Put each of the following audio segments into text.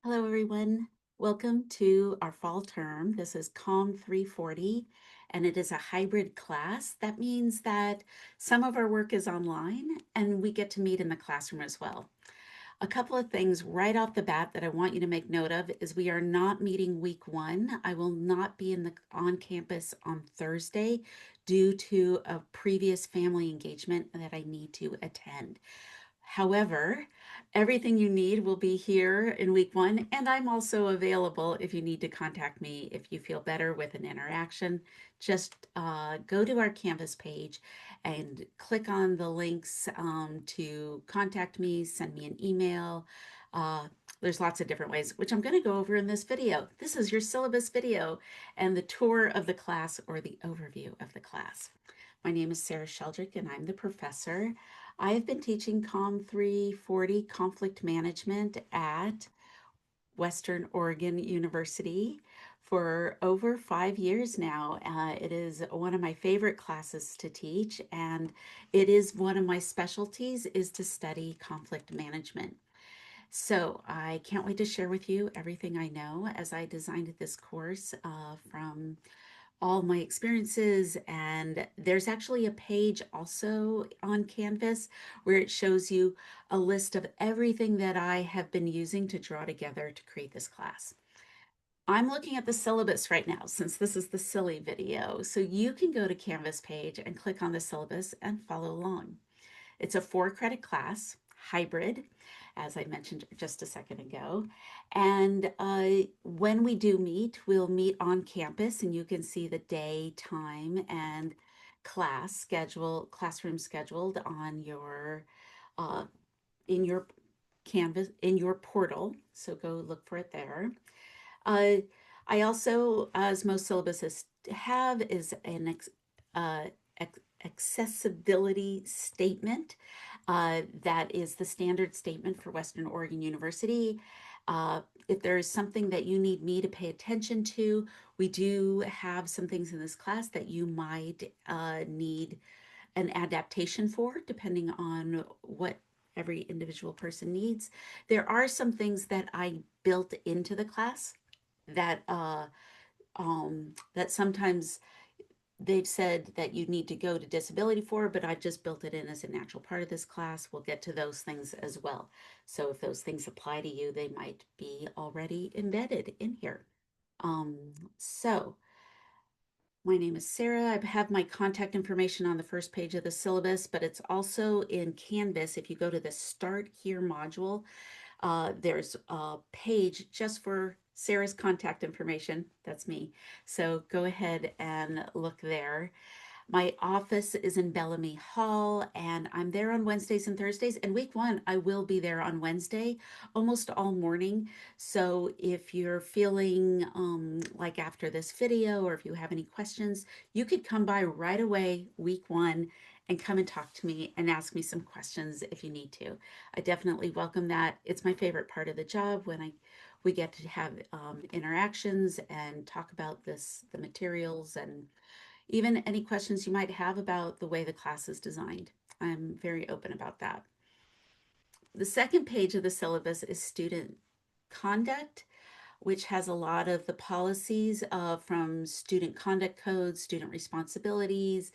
Hello, everyone. Welcome to our fall term. This is COM 340, and it is a hybrid class. That means that some of our work is online, and we get to meet in the classroom as well. A couple of things right off the bat that I want you to make note of is we are not meeting week one. I will not be on campus on Thursday due to a previous family engagement that I need to attend. However, everything you need will be here in week one, and I'm also available if you need to contact me if you feel better with an interaction. Just go to our Canvas page and click on the links to contact me, send me an email. Uh, there's lots of different ways, which I'm going to go over in this video. This is your syllabus video and the tour of the class or the overview of the class. My name is Sarah Sheldrick, and I'm the professor. I have been teaching COM 340 conflict management at Western Oregon University for over 5 years now. It is one of my favorite classes to teach, and it is one of my specialties is to study conflict management. So I can't wait to share with you everything I know as I designed this course from all my experiences. And there's actually a page also on Canvas where it shows you a list of everything that I have been using to draw together to create this class. I'm looking at the syllabus right now since this is the silly video. So you can go to Canvas page and click on the syllabus and follow along. It's a 4 credit class, hybrid, as I mentioned just a second ago. And when we do meet, we'll meet on campus, and you can see the day, time, and classroom scheduled on your uh, in your Canvas in your portal. So go look for it there. Uh, I also, as most syllabuses have, is an uh, accessibility statement. That is the standard statement for Western Oregon University. If there is something that you need me to pay attention to, we do have some things in this class that you might need an adaptation for, depending on what every individual person needs. There are some things that I built into the class that that sometimes they've said that you need to go to disability for, but I just built it in as a natural part of this class. We'll get to those things as well. So if those things apply to you, they might be already embedded in here. Um, so my name is Sarah. I have my contact information on the first page of the syllabus, but it's also in Canvas. If you go to the Start Here module, there's a page just for Sarah's contact information. That's me. So go ahead and look there. My office is in Bellamy Hall, and I'm there on Wednesdays and Thursdays. And week one, I will be there on Wednesday almost all morning. So if you're feeling like after this video, or if you have any questions, you could come by right away, week one, and come and talk to me and ask me some questions if you need to. I definitely welcome that. It's my favorite part of the job when we get to have interactions and talk about the materials, and even any questions you might have about the way the class is designed. I'm very open about that. The second page of the syllabus is student conduct, which has a lot of the policies from student conduct codes, student responsibilities,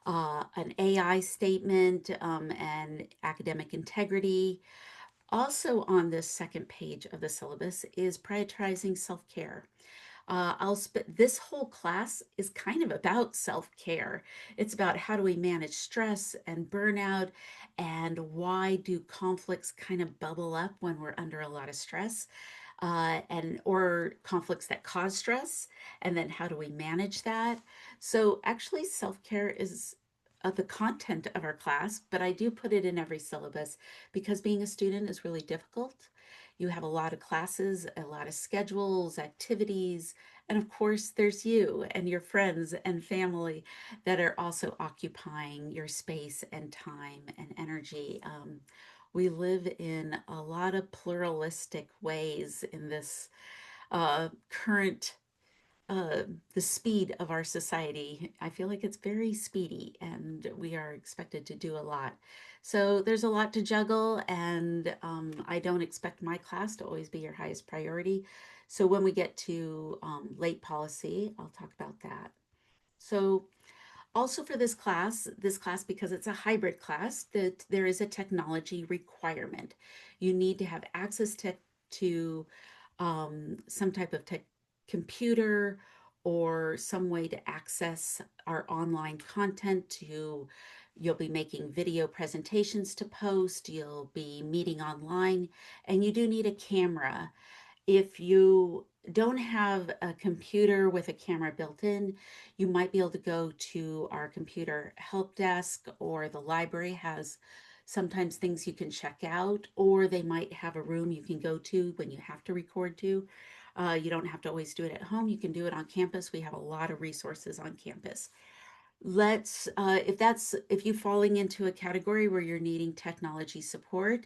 an AI statement, and academic integrity. Also on this second page of the syllabus is prioritizing self-care. This whole class is kind of about self-care. It's about how do we manage stress and burnout, and why do conflicts kind of bubble up when we're under a lot of stress, and or conflicts that cause stress, and then how do we manage that? So actually, self-care is the content of our class, but I do put it in every syllabus because being a student is really difficult. You have a lot of classes, a lot of schedules, activities, and of course, there's you and your friends and family that are also occupying your space and time and energy. We live in a lot of pluralistic ways in this current the speed of our society. I feel like it's very speedy and we are expected to do a lot. So there's a lot to juggle, and I don't expect my class to always be your highest priority. So when we get to late policy, I'll talk about that. So also for this class, because it's a hybrid class, that there is a technology requirement. You need to have access to some type of tech computer or some way to access our online content. You'll be making video presentations to post, you'll be meeting online, and you do need a camera. If you don't have a computer with a camera built in, you might be able to go to our computer help desk, or the library has sometimes things you can check out, or they might have a room you can go to when you have to record to. You don't have to always do it at home. You can do it on campus. We have a lot of resources on campus. Let's if you falling into a category where you're needing technology support,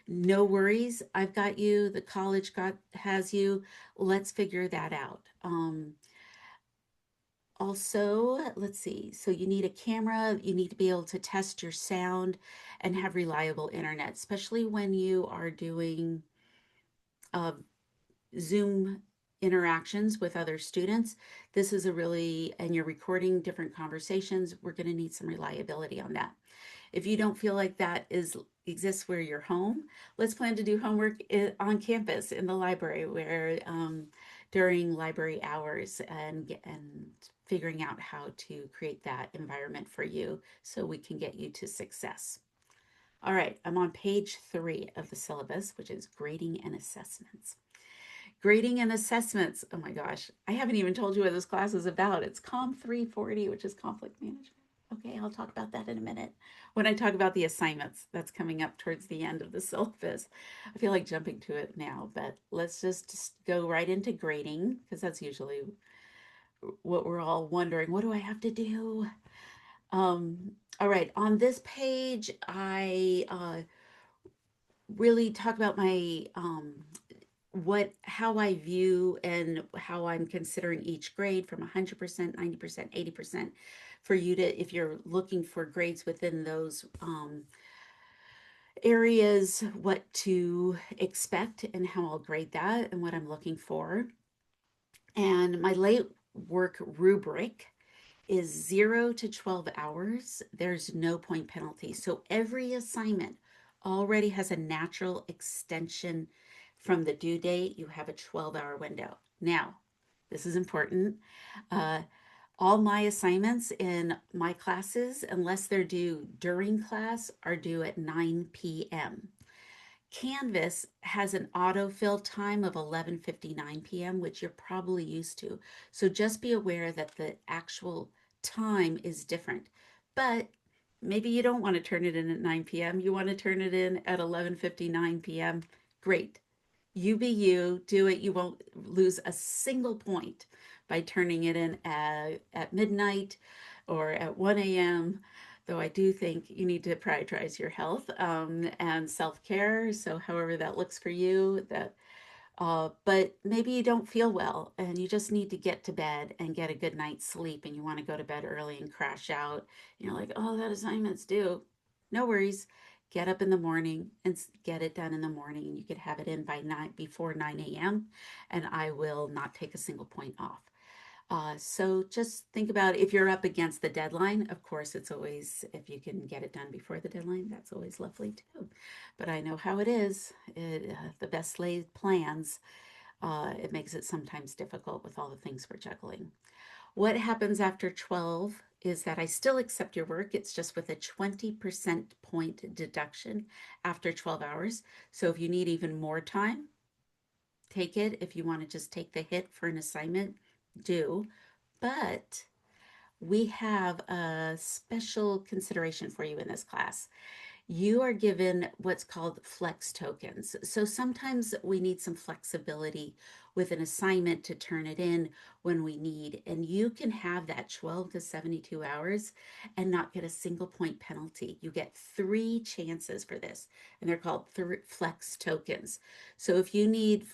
no worries, I've got you, the college got has you. Let's figure that out. Also, let's see, so you need a camera, you need to be able to test your sound and have reliable internet, especially when you are doing uh, Zoom interactions with other students. This is a really, and you're recording different conversations, we're going to need some reliability on that. If you don't feel like that exists where you're home, let's plan to do homework on campus in the library, where during library hours, and figuring out how to create that environment for you so we can get you to success. All right, I'm on page 3 of the syllabus, which is grading and assessments. Grading and assessments. Oh my gosh, I haven't even told you what this class is about. It's COM 340, which is conflict management. Okay, I'll talk about that in a minute. When I talk about the assignments, that's coming up towards the end of the syllabus. I feel like jumping to it now, but let's just go right into grading, because that's usually what we're all wondering. What do I have to do? All right, on this page, I really talk about my how I view and how I'm considering each grade from 100%, 90%, 80% for you to, if you're looking for grades within those areas, what to expect and how I'll grade that and what I'm looking for. And my late work rubric is 0 to 12 hours. There's no point penalty. So every assignment already has a natural extension from the due date. You have a 12-hour window. Now, this is important. Uh, all my assignments in my classes, unless they're due during class, are due at 9 p.m. Canvas has an autofill time of 11:59 p.m., which you're probably used to. So just be aware that the actual time is different. But maybe you don't want to turn it in at 9 p.m. You want to turn it in at 11:59 p.m. Great. You be you, do it. You won't lose a single point by turning it in at midnight or at 1 a.m. Though I do think you need to prioritize your health and self-care. So however that looks for you, but maybe you don't feel well and you just need to get to bed and get a good night's sleep, and you want to go to bed early and crash out. You're like, oh, that assignment's due. No worries. Get up in the morning and get it done in the morning. And you could have it in by before 9 a.m. and I will not take a single point off. So just think about if you're up against the deadline. Of course, it's always, if you can get it done before the deadline, that's always lovely too. But I know how it is. The best laid plans, it makes it sometimes difficult with all the things we're juggling. What happens after 12 is that I still accept your work. It's just with a 20% point deduction after 12 hours. So if you need even more time, take it. If you want to just take the hit for an assignment, do. But we have a special consideration for you in this class. You are given what's called flex tokens. So sometimes we need some flexibility with an assignment to turn it in when we need, and you can have that 12 to 72 hours and not get a single point penalty. You get 3 chances for this, and they're called flex tokens. So if you need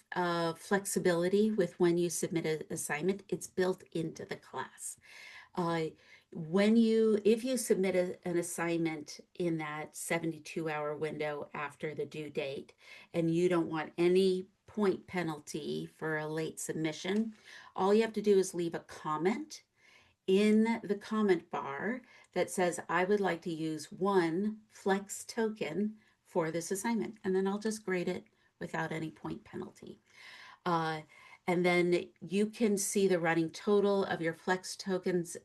flexibility with when you submit an assignment, it's built into the class. Uh, if you submit an assignment in that 72-hour window after the due date and you don't want any point penalty for a late submission, all you have to do is leave a comment in the comment bar that says, I would like to use one flex token for this assignment. And then I'll just grade it without any point penalty. Uh, and then you can see the running total of your flex tokens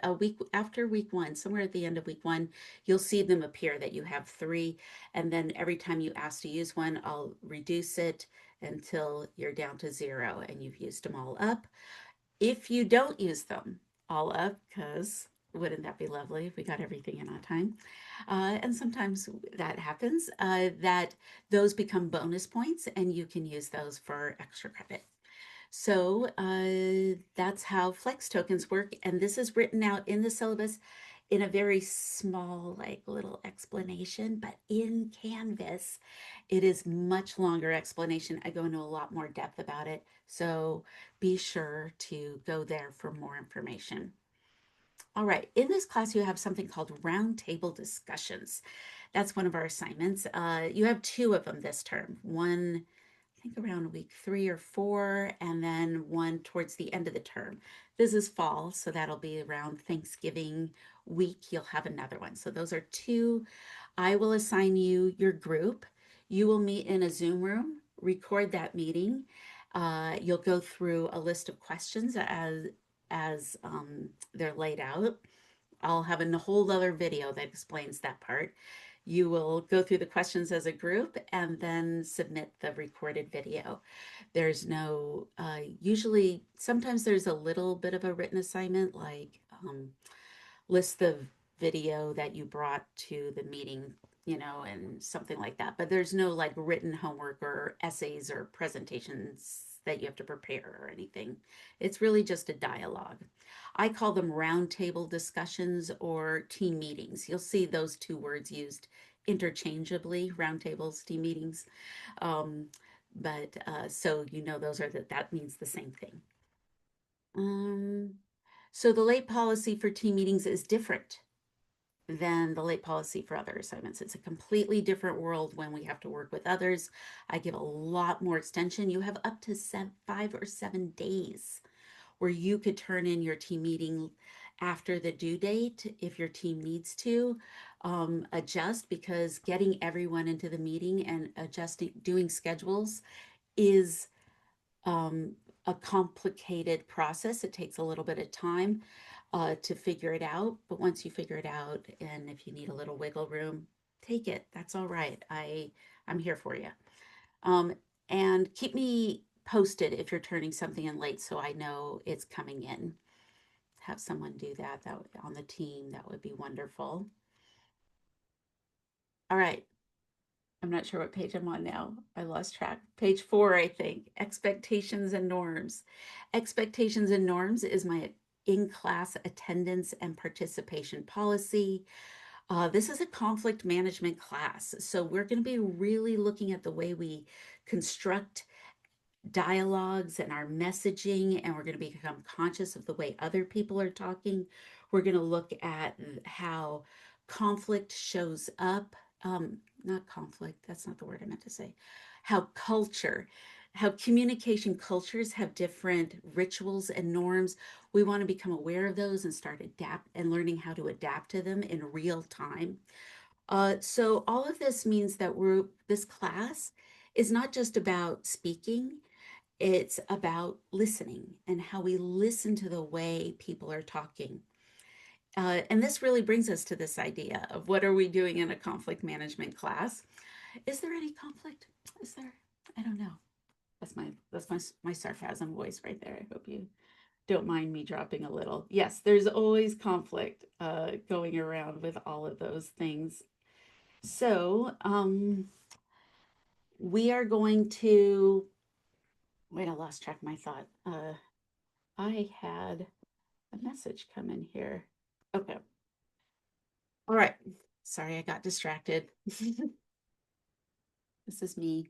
a week after week one, somewhere at the end of week one, you'll see them appear that you have 3. And then every time you ask to use one, I'll reduce it until you're down to 0 and you've used them all up. If you don't use them all up, because wouldn't that be lovely if we got everything in on time? And sometimes that happens, that those become bonus points and you can use those for extra credit. So that's how flex tokens work. And this is written out in the syllabus in a very small, like little explanation, but in Canvas, it is much longer explanation. I go into a lot more depth about it. So be sure to go there for more information. All right, in this class, you have something called roundtable discussions. That's one of our assignments. You have 2 of them this term. One, I think around week 3 or 4, and then one towards the end of the term. This is fall, so that'll be around Thanksgiving week. You'll have another one. So those are 2. I will assign you your group. You will meet in a Zoom room, record that meeting. You'll go through a list of questions as they're laid out. I'll have a whole other video that explains that part. You will go through the questions as a group and then submit the recorded video. There's no, usually, sometimes there's a little bit of a written assignment, like list the video that you brought to the meeting, and something like that. But there's no like written homework or essays or presentations that you have to prepare or anything. It's really just a dialogue. I call them roundtable discussions or team meetings. You'll see those 2 words used interchangeably, roundtables, team meetings. Um, but so that means the same thing. So the late policy for team meetings is different than the late policy for other assignments. It's a completely different world when we have to work with others. I give a lot more extension. You have up to 5 or 7 days where you could turn in your team meeting after the due date if your team needs to adjust, because getting everyone into the meeting and doing schedules is a complicated process. It takes a little bit of time to figure it out. But once you figure it out, and if you need a little wiggle room, take it. That's all right. I'm here for you. And keep me posted if you're turning something in late so I know it's coming in. Have someone do that on the team. That would be wonderful. All right. I'm not sure what page I'm on now. I lost track. Page 4, I think. Expectations and norms. Expectations and norms is my in-class attendance and participation policy. This is a conflict management class. So we're going to be really looking at the way we construct dialogues and our messaging, and we're going to become conscious of the way other people are talking. We're going to look at how conflict shows up. Not conflict, that's not the word I meant to say. How communication cultures have different rituals and norms. We want to become aware of those and start learning how to adapt to them in real time. So all of this means that this class is not just about speaking, it's about listening and how we listen to the way people are talking. And this really brings us to this idea of what are we doing in a conflict management class? Is there any conflict? Is there? I don't know. That's my sarcasm voice right there. I hope you don't mind me dropping a little. Yes, there's always conflict going around with all of those things. So we are going to wait. I lost track of my thought. I had a message come in here. Okay. All right. Sorry, I got distracted. This is me.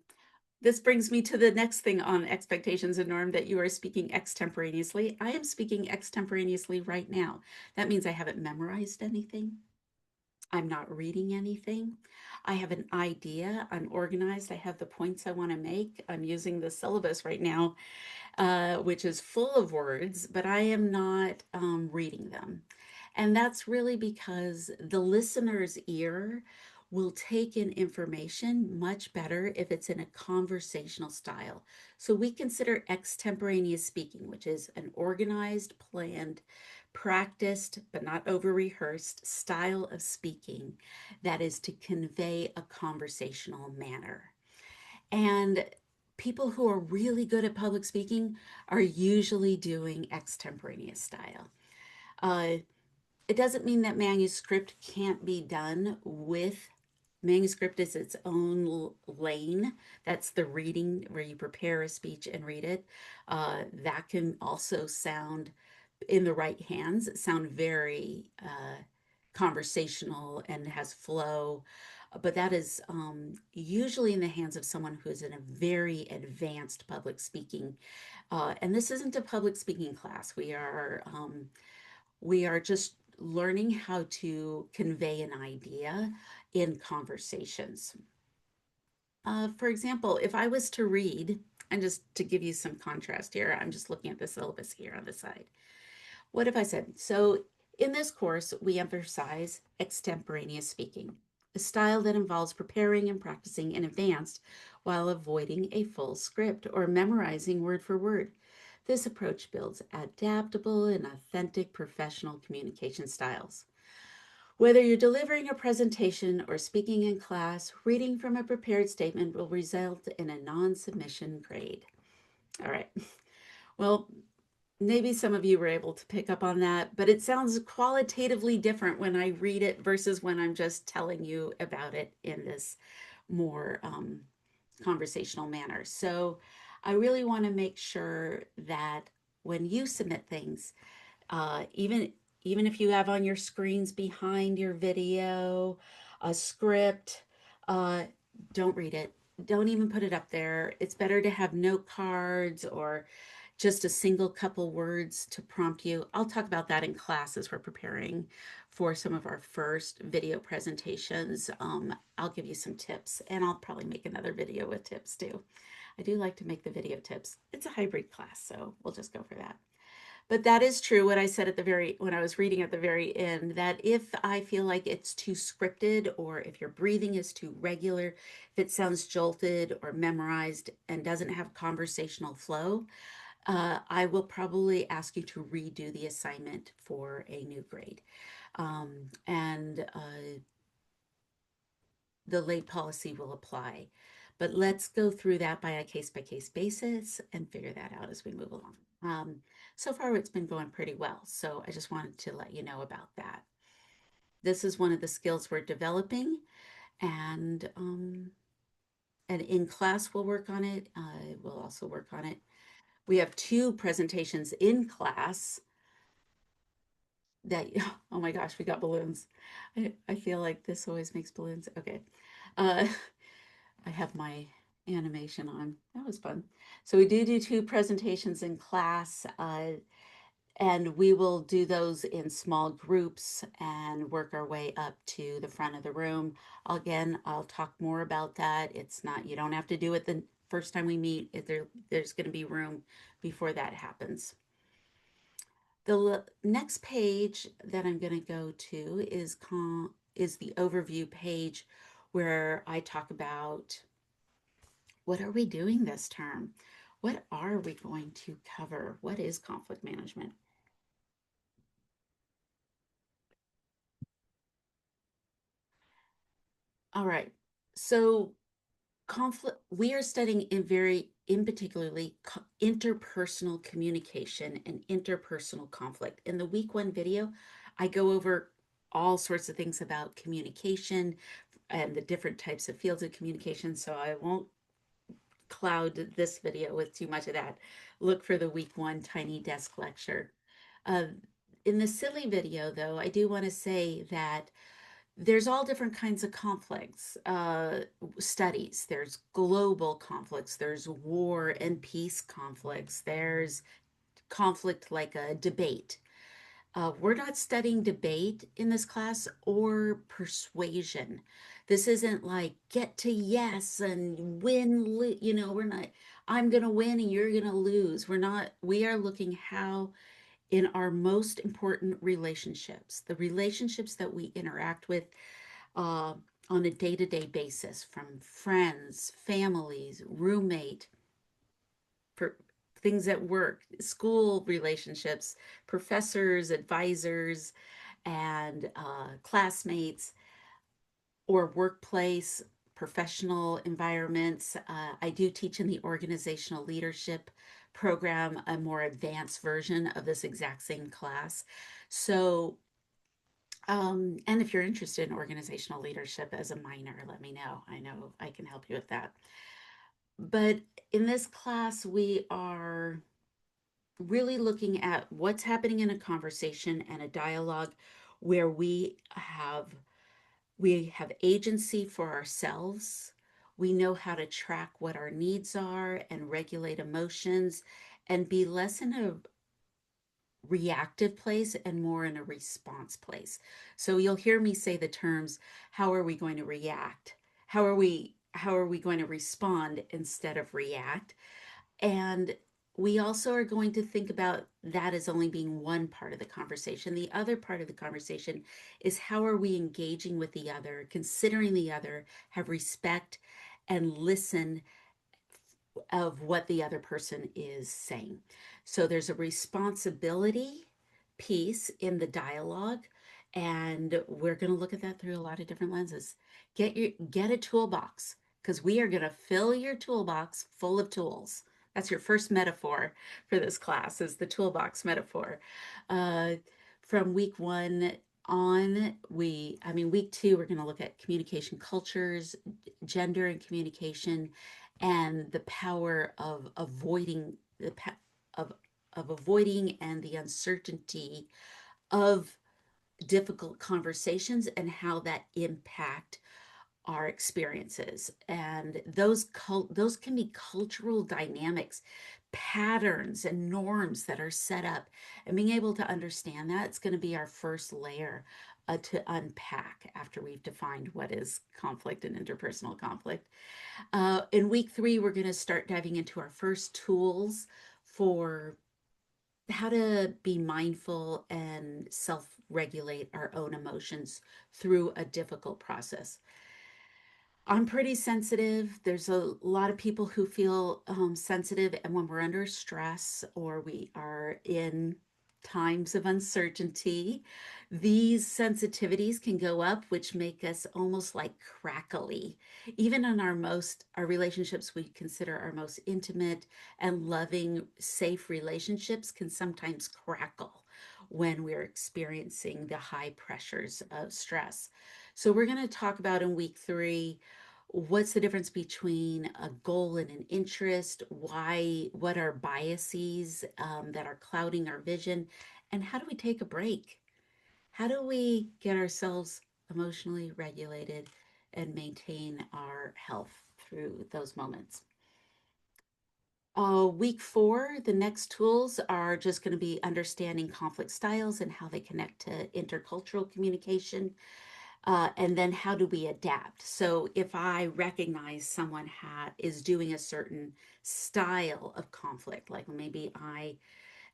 This brings me to the next thing on expectations and norm, that you are speaking extemporaneously. I am speaking extemporaneously right now. That means I haven't memorized anything. I'm not reading anything. I have an idea. I'm organized. I have the points I want to make. I'm using the syllabus right now, which is full of words, but I am not reading them. And that's really because the listener's ear will take in information much better if it's in a conversational style. So we consider extemporaneous speaking, which is an organized, planned, practiced, but not over rehearsed style of speaking that is to convey a conversational manner. And people who are really good at public speaking are usually doing extemporaneous style. Uh, it doesn't mean that manuscript can't be done with manuscript is its own lane. That's the reading where you prepare a speech and read it. That can also sound in the right hands, sound very conversational and has flow. But that is usually in the hands of someone who is in a very advanced public speaking. And this isn't a public speaking class. We are just learning how to convey an idea in conversations. For example, if I was to read, and just to give you some contrast here, I'm just looking at the syllabus here on the side. What have I said? So, in this course, we emphasize extemporaneous speaking, a style that involves preparing and practicing in advance while avoiding a full script or memorizing word for word. This approach builds adaptable and authentic professional communication styles. Whether you're delivering a presentation or speaking in class, reading from a prepared statement will result in a non submission grade. All right. Well, maybe some of you were able to pick up on that, but it sounds qualitatively different when I read it versus when I'm just telling you about it in this more conversational manner. So I really want to make sure that when you submit things, even if you have on your screens behind your video a script, uh, don't read it. Don't even put it up there. It's better to have note cards or just a single couple words to prompt you. I'll talk about that in class as we're preparing for some of our first video presentations. I'll give you some tips, and I'll probably make another video with tips too. I do like to make the video tips. It's a hybrid class, so we'll just go for that. But that is true what I said at the very, when I was reading at the very end, that if I feel like it's too scripted, or if your breathing is too regular, if it sounds jolted or memorized and doesn't have conversational flow, I will probably ask you to redo the assignment for a new grade. And the late policy will apply. But let's go through that by a case by case basis and figure that out as we move along. So far, it's been going pretty well. So I just wanted to let you know about that. This is one of the skills we're developing, and in class we'll work on it. We'll also work on it. We have 2 presentations in class that, oh my gosh, we got balloons. I feel like this always makes balloons. Okay. Uh, I have my animation on. That was fun. So we do 2 presentations in class, and we will do those in small groups and work our way up to the front of the room. Again, I'll talk more about that. It's not, you don't have to do it the first time we meet. If there's going to be room before that happens. The next page that I'm going to go to is the overview page, where I talk about what are we doing this term? What are we going to cover? What is conflict management? All right. So conflict, we are studying in particularly interpersonal communication and interpersonal conflict. In the week 1 video, I go over all sorts of things about communication and the different types of fields of communication, so I won't cloud this video with too much of that. Look for the week 1 tiny desk lecture. Uh, in the silly video, though, I do want to say that There's all different kinds of conflicts, studies. There's global conflicts, there's war and peace conflicts, there's conflict like a debate. We're not studying debate in this class or persuasion. This isn't like get to yes and win, we're not, I'm going to win and you're going to lose. We are looking how in our most important relationships, the relationships that we interact with uh, on a day to day basis, from friends, families, roommate, per, things at work, school relationships, professors, advisors, and classmates, or workplace, professional environments. I do teach in the organizational leadership program, a more advanced version of this exact same class. So, and if you're interested in organizational leadership as a minor, let me know. I know I can help you with that. But in this class, we are really looking at what's happening in a conversation and a dialogue where we have agency for ourselves. We know how to track what our needs are and regulate emotions and be less in a reactive place and more in a response place. So you'll hear me say the terms, how are we going to react? How are we going to respond instead of react? And we also are going to think about that as only being one part of the conversation. The other part of the conversation is how are we engaging with the other, considering the other, have respect, and listen of what the other person is saying. So there's a responsibility piece in the dialogue, and we're going to look at that through a lot of different lenses. Get a toolbox, because we are going to fill your toolbox full of tools. That's your first metaphor for this class, is the toolbox metaphor. Uh, from week one on, week two, we're going to look at communication cultures, gender and communication, and the power of avoiding of avoiding and the uncertainty of difficult conversations and how that impact our experiences. And those can be cultural dynamics, patterns and norms that are set up, and being able to understand that, it's going to be our first layer to unpack after we've defined what is conflict and interpersonal conflict. In week three, we're going to start diving into our first tools for how to be mindful and self regulate our own emotions through a difficult process. I'm pretty sensitive. There's a lot of people who feel sensitive, and when we're under stress or we are in times of uncertainty, these sensitivities can go up, which make us almost like crackly. Even in our relationships we consider our most intimate and loving, safe relationships can sometimes crackle when we're experiencing the high pressures of stress. So we're going to talk about in week three, what's the difference between a goal and an interest, what are biases that are clouding our vision, and how do we take a break? How do we get ourselves emotionally regulated and maintain our health through those moments? Week four, the next tools are just going to be understanding conflict styles and how they connect to intercultural communication. And then how do we adapt? So if I recognize someone is doing a certain style of conflict, like maybe I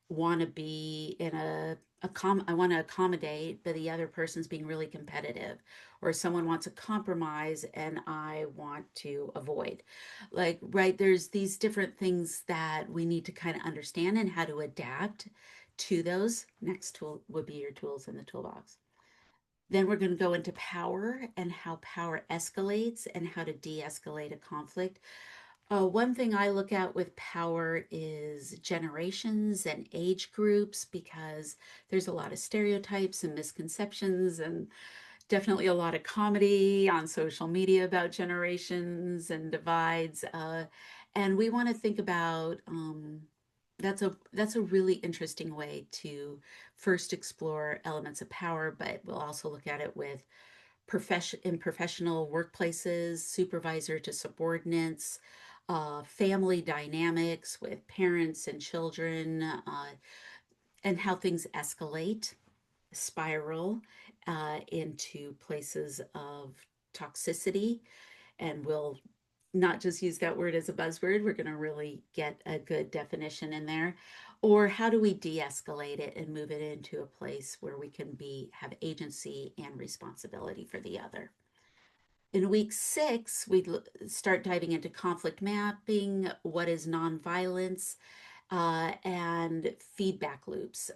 want to be in I want to accommodate, but the other person's being really competitive, or someone wants a compromise and I want to avoid. Like, right, there's these different things that we need to kind of understand and how to adapt to those. Next tool would be your tools in the toolbox. Then we're going to go into power and how power escalates and how to de escalate a conflict. One thing I look at with power is generations and age groups, because there's a lot of stereotypes and misconceptions, and definitely a lot of comedy on social media about generations and divides. And we want to think about that's a really interesting way to first explore elements of power, but we'll also look at it with in professional workplaces, supervisor to subordinates, family dynamics with parents and children, and how things escalate, spiral into places of toxicity. And we'll not just use that word as a buzzword, we're going to really get a good definition in there. Or how do we de-escalate it and move it into a place where we can have agency and responsibility for the other. In week 6, we start diving into conflict mapping, what is nonviolence, and feedback loops.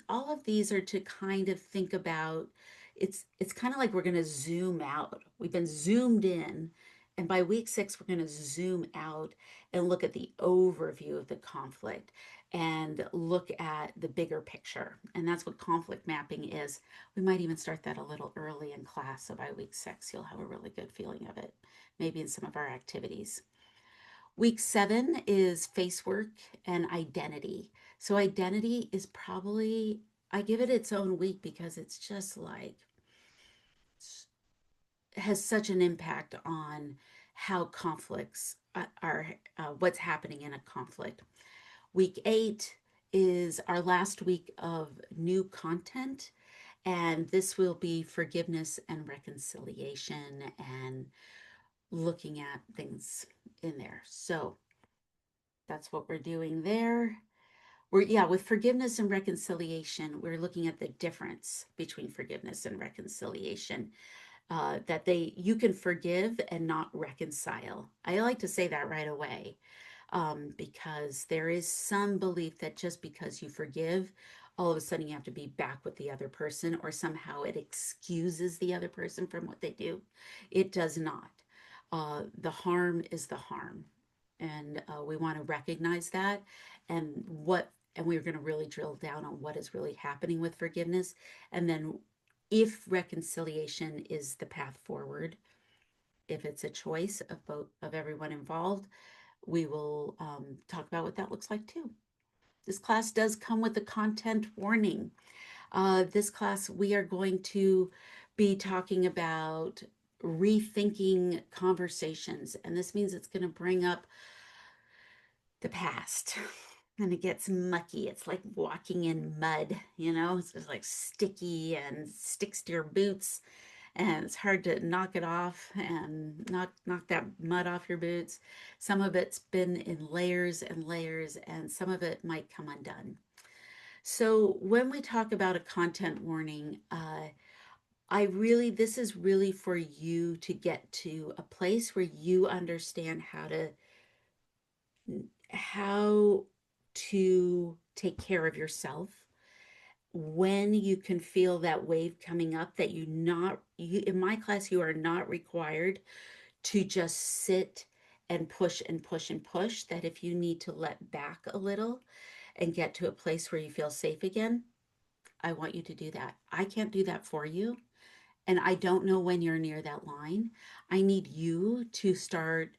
All of these are to kind of think about. It's kind of like we're going to zoom out. We've been zoomed in, and by week 6, we're going to zoom out and look at the overview of the conflict and look at the bigger picture. And that's what conflict mapping is. We might even start that a little early in class, so by week 6, you'll have a really good feeling of it, maybe in some of our activities. Week 7 is face work and identity. So identity is probably, I give it its own week because it's just like, has such an impact on how conflicts are, what's happening in a conflict. Week 8 is our last week of new content, and this will be forgiveness and reconciliation and looking at things in there. So that's what we're doing there. With forgiveness and reconciliation, we're looking at the difference between forgiveness and reconciliation. That you can forgive and not reconcile. I like to say that right away, because there is some belief that just because you forgive, all of a sudden you have to be back with the other person, or somehow it excuses the other person from what they do. It does not. The harm is the harm, and we want to recognize that, and we're going to really drill down on what is really happening with forgiveness, and then if reconciliation is the path forward, if it's a choice of everyone involved, we will talk about what that looks like too. This class does come with a content warning. This class, we are going to be talking about rethinking conversations, and this means it's going to bring up the past. And it gets mucky. It's like walking in mud, it's just like sticky and sticks to your boots, and it's hard to knock it off and knock that mud off your boots. Some of it's been in layers and layers, and some of it might come undone. So when we talk about a content warning, this is really for you to get to a place where you understand how to take care of yourself when you can feel that wave coming up, that you in my class, you are not required to just sit and push and push and push. That if you need to let back a little and get to a place where you feel safe again, I want you to do that. I can't do that for you, and I don't know when you're near that line. I need you to start,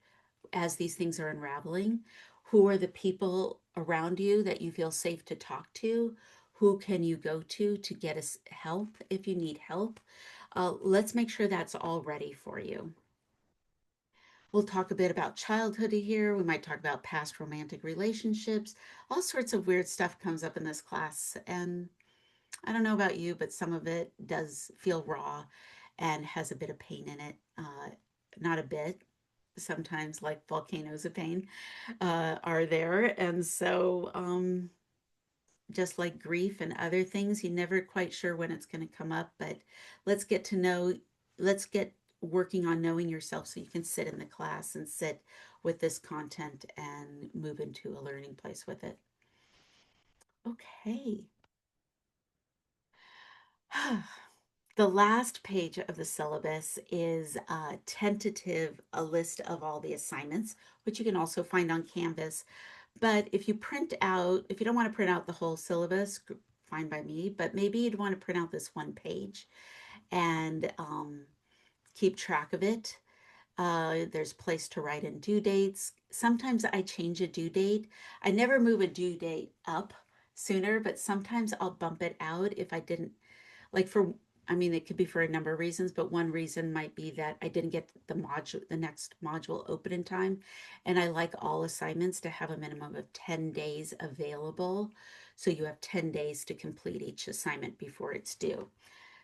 as these things are unraveling, who are the people around you that you feel safe to talk to? Who can you go to get us help if you need help? Let's make sure that's all ready for you. We'll talk a bit about childhood here. We might talk about past romantic relationships. All sorts of weird stuff comes up in this class. And I don't know about you, but some of it does feel raw and has a bit of pain in it. Not a bit. Sometimes, like volcanoes of pain are there. And so, just like grief and other things, you're never quite sure when it's going to come up. But let's get working on knowing yourself so you can sit in the class and sit with this content and move into a learning place with it. Okay. The last page of the syllabus is a list of all the assignments, which you can also find on Canvas. But if you don't want to print out the whole syllabus, fine by me, but maybe you'd want to print out this one page and keep track of it. There's a place to write in due dates. Sometimes I change a due date. I never move a due date up sooner, but sometimes I'll bump it out if I didn't, like for I mean, it could be for a number of reasons, but one reason might be that I didn't get the next module open in time. And I like all assignments to have a minimum of 10 days available. So you have 10 days to complete each assignment before it's due.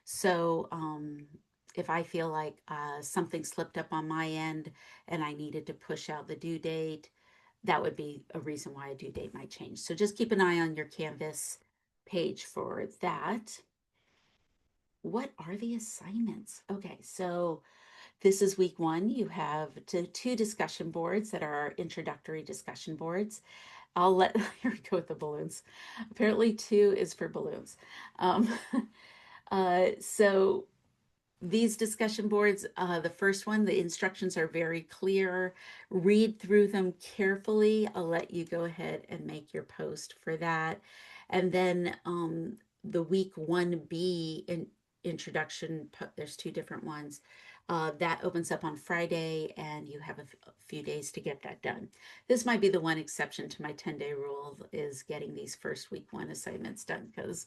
So, if I feel like something slipped up on my end and I needed to push out the due date, that would be a reason why a due date might change. So just keep an eye on your Canvas page for that. What are the assignments? Okay, so this is week one. You have two discussion boards that are our introductory discussion boards. I'll let, here we go with the balloons. Apparently two is for balloons. Um, so these discussion boards, the first one, the instructions are very clear. Read through them carefully. I'll let you go ahead and make your post for that. And then the week 1B introduction, there's two different ones. That opens up on Friday, and you have a few days to get that done. This might be the one exception to my 10-day rule, is getting these first week one assignments done, because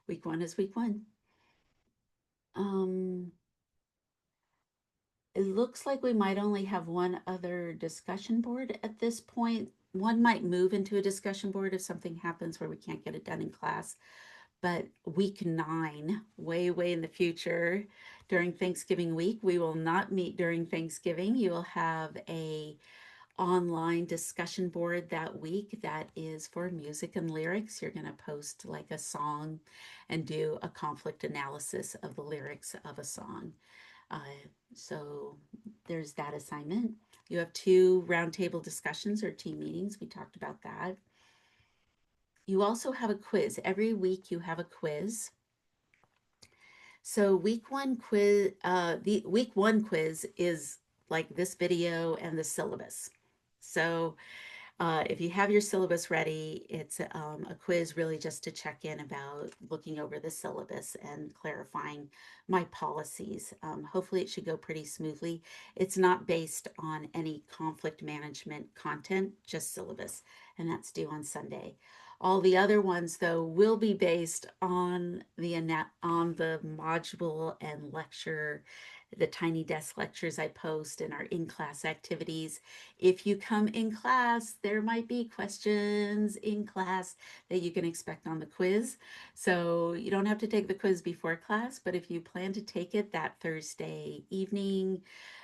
week one is week one. It looks like we might only have one other discussion board at this point. One might move into a discussion board if something happens where we can't get it done in class. But week 9, way, way in the future, during Thanksgiving week, we will not meet during Thanksgiving. You will have a online discussion board that week that is for music and lyrics. You're going to post like a song and do a conflict analysis of the lyrics of a song. Uh, so there's that assignment. You have 2 roundtable discussions or team meetings. We talked about that. You also have a quiz. Every week you have a quiz. So week 1 quiz, the week 1 quiz is like this video and the syllabus. So if you have your syllabus ready, it's a quiz really just to check in about looking over the syllabus and clarifying my policies. Hopefully it should go pretty smoothly. It's not based on any conflict management content, just syllabus, and that's due on Sunday. All the other ones, though, will be based on the module and lecture, the Tiny Desk lectures I post, and our in-class activities. If you come in class, there might be questions in class that you can expect on the quiz. So you don't have to take the quiz before class, but if you plan to take it that Thursday evening,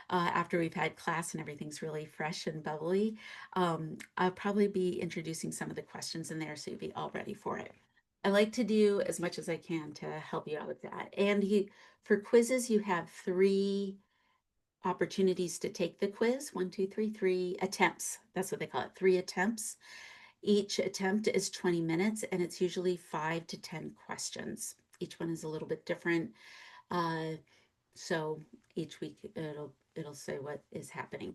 after we've had class and everything's really fresh and bubbly, I'll probably be introducing some of the questions in there so you'll be all ready for it. I like to do as much as I can to help you out with that. And for quizzes, you have 3 opportunities to take the quiz. 1, 2, 3, 3 attempts. That's what they call it. 3 attempts. Each attempt is 20 minutes, and it's usually 5 to 10 questions. Each one is a little bit different. So each week it'll say what is happening.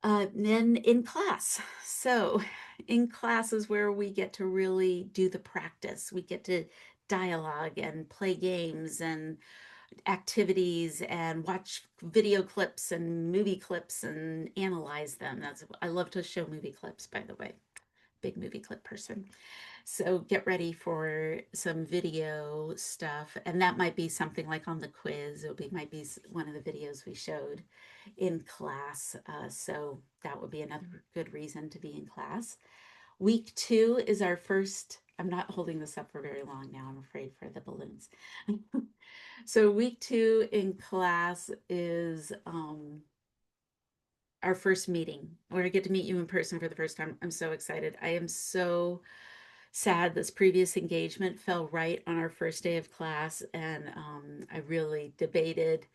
Then in class. So in class is where we get to really do the practice. We get to dialogue and play games and activities and watch video clips and movie clips and analyze them. I love to show movie clips, by the way. Big movie clip person. So get ready for some video stuff, and that might be something like on the quiz. Might be one of the videos we showed in class. So that would be another good reason to be in class. Week 2 is our first. I'm not holding this up for very long now. I'm afraid for the balloons. So week 2 in class is our first meeting, where I get to meet you in person for the first time. I'm so excited. I am so sad this previous engagement fell right on our first day of class, and I really debated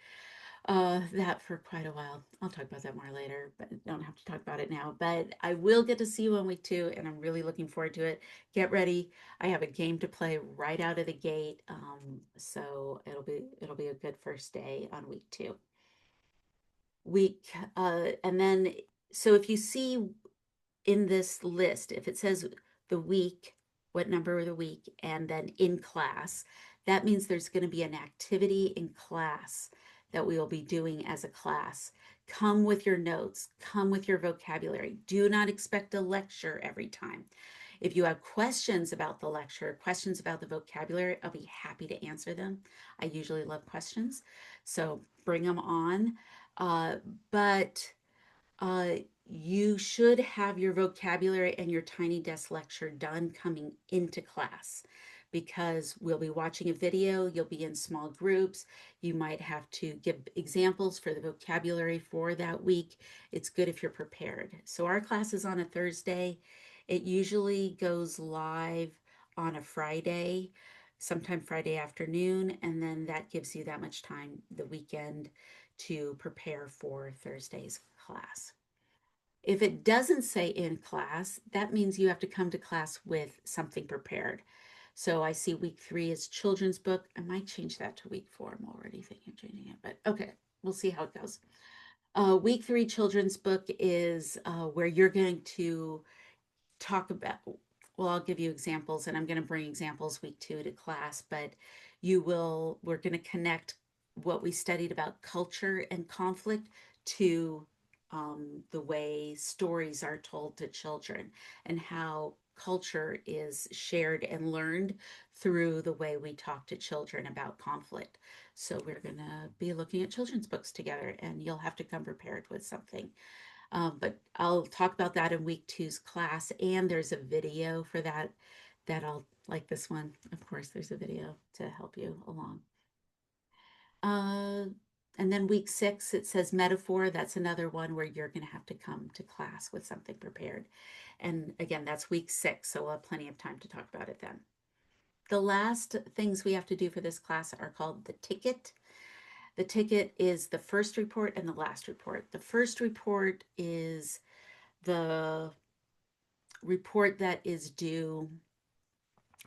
that for quite a while. I'll talk about that more later, but don't have to talk about it now. But I will get to see you on week 2, and I'm really looking forward to it. Get ready. I have a game to play right out of the gate, so it'll be a good first day on week 2. And then so if you see in this list, if it says the week, what number of the week, and then in class, that means there's going to be an activity in class that we will be doing as a class. Come with your notes, come with your vocabulary. Do not expect a lecture every time. If you have questions about the lecture, questions about the vocabulary, I'll be happy to answer them. I usually love questions, so bring them on. Uh, but uh, you should have your vocabulary and your tiny desk lecture done coming into class, because we'll be watching a video, you'll be in small groups, you might have to give examples for the vocabulary for that week. It's good if you're prepared. So our class is on a Thursday. It usually goes live on a Friday, sometime Friday afternoon, and then that gives you that much time the weekend to prepare for Thursday's class. If it doesn't say in class, that means you have to come to class with something prepared. So I see week 3 is children's book. I might change that to week 4. I'm already thinking of changing it, but okay, we'll see how it goes. Week 3 children's book is where you're going to talk about, well, I'll give you examples, and I'm going to bring examples week 2 to class, but we're going to connect what we studied about culture and conflict to the way stories are told to children, and how culture is shared and learned through the way we talk to children about conflict. So we're going to be looking at children's books together, and you'll have to come prepared with something. But I'll talk about that in week 2's class, and there's a video for that like this one. Of course, there's a video to help you along. Uh, and then week 6, it says metaphor. That's another one where you're going to have to come to class with something prepared. And again, that's week 6, so we'll have plenty of time to talk about it then. The last things we have to do for this class are called the ticket. The ticket is the first report and the last report. The first report is the report that is due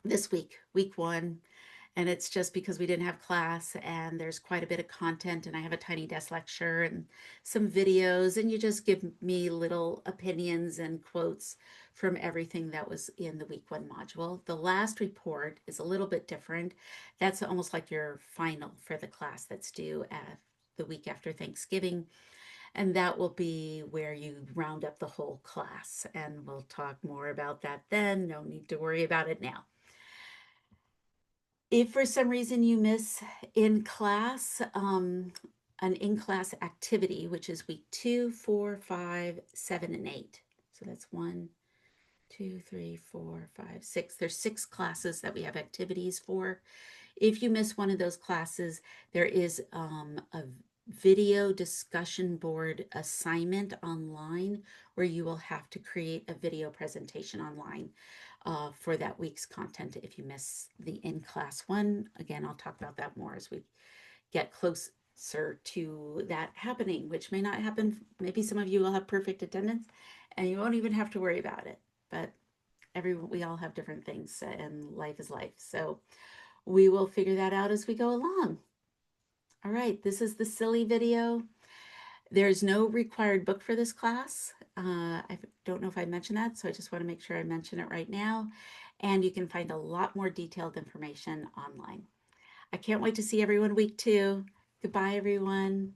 this week, week 1, and it's just because we didn't have class and there's quite a bit of content, and I have a tiny desk lecture and some videos, and you just give me little opinions and quotes from everything that was in the week 1 module. The last report is a little bit different. That's almost like your final for the class that's due at the week after Thanksgiving. And that will be where you round up the whole class. And we'll talk more about that then. No need to worry about it now. If for some reason you miss in class, an in-class activity, which is week 2, 4, 5, 7, and 8. So that's 1, 2, 3, 4, 5, 6. There's 6 classes that we have activities for. If you miss one of those classes, there is a video discussion board assignment online where you will have to create a video presentation online for that week's content if you miss the in-class one. Again, I'll talk about that more as we get closer to that happening, which may not happen. Maybe some of you will have perfect attendance and you won't even have to worry about it. But we all have different things, and life is life. So we will figure that out as we go along. All right, this is the silly video. There's no required book for this class. I don't know if I mentioned that, so I just want to make sure I mention it right now. And you can find a lot more detailed information online. I can't wait to see everyone week 2. Goodbye, everyone.